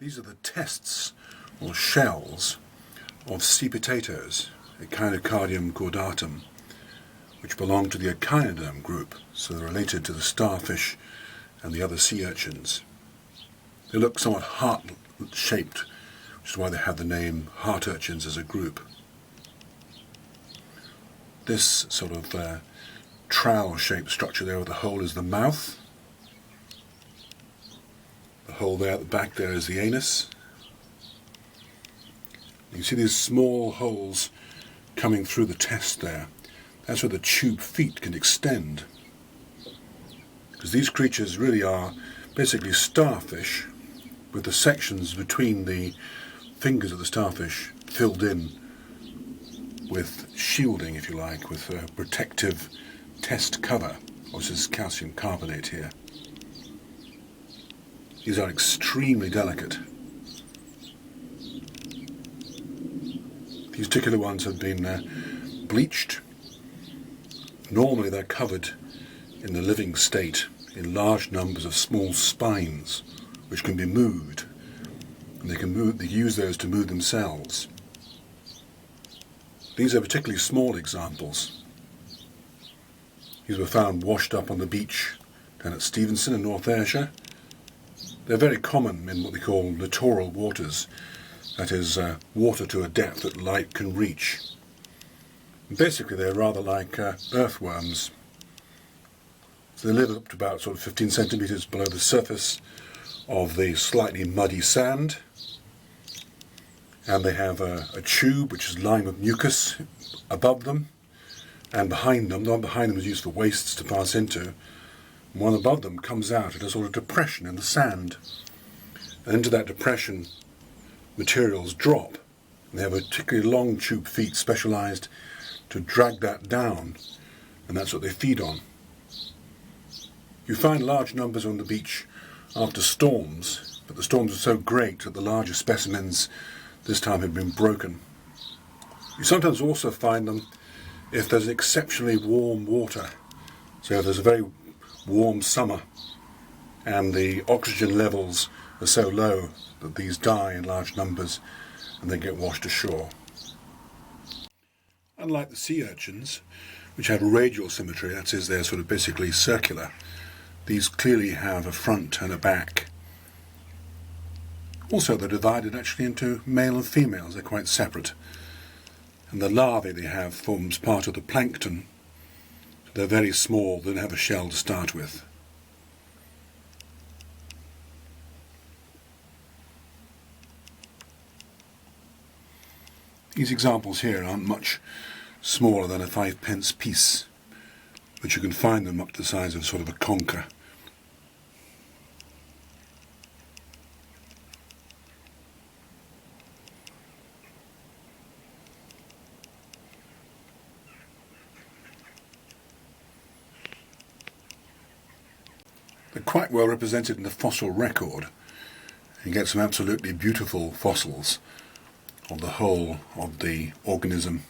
These are the tests, or shells, of sea potatoes, Echinocardium cordatum, which belong to the echinoderm group, so they're related to the starfish and the other sea urchins. They look somewhat heart-shaped, which is why they have the name heart urchins as a group. This sort of trowel-shaped structure there with the hole is the mouth. The hole there at the back there is the anus. You can see these small holes coming through the test there. That's where the tube feet can extend. Because these creatures really are basically starfish with the sections between the fingers of the starfish filled in with shielding, if you like, with a protective test cover. This is calcium carbonate here. These are extremely delicate. These particular ones have been bleached. Normally they're covered in the living state in large numbers of small spines which can be moved, and they use those to move themselves. These are particularly small examples. These were found washed up on the beach down at Stevenson in North Ayrshire. They're very common in what we call littoral waters, that is, water to a depth that light can reach. And basically they're rather like earthworms. So they live up to about sort of 15 centimetres below the surface of the slightly muddy sand, and they have a tube which is lined with mucus above them and behind them. The one behind them is used for wastes to pass into. And one above them comes out at a sort of depression in the sand, and into that depression materials drop. And they have a particularly long tube feet specialised to drag that down, and that's what they feed on. You find large numbers on the beach after storms, but the storms are so great that the larger specimens this time had been broken. You sometimes also find them if there's exceptionally warm water. So if there's a very warm summer and the oxygen levels are so low that these die in large numbers and they get washed ashore. Unlike the sea urchins, which have radial symmetry, that is, they're sort of basically circular, these clearly have a front and a back. Also, they're divided actually into male and females. They're quite separate. And the larvae they have forms part of the plankton. They're very small, they don't have a shell to start with. These examples here aren't much smaller than a 5p piece, but you can find them up to the size of sort of a conker. They're quite well represented in the fossil record. You get some absolutely beautiful fossils of the whole of the organism.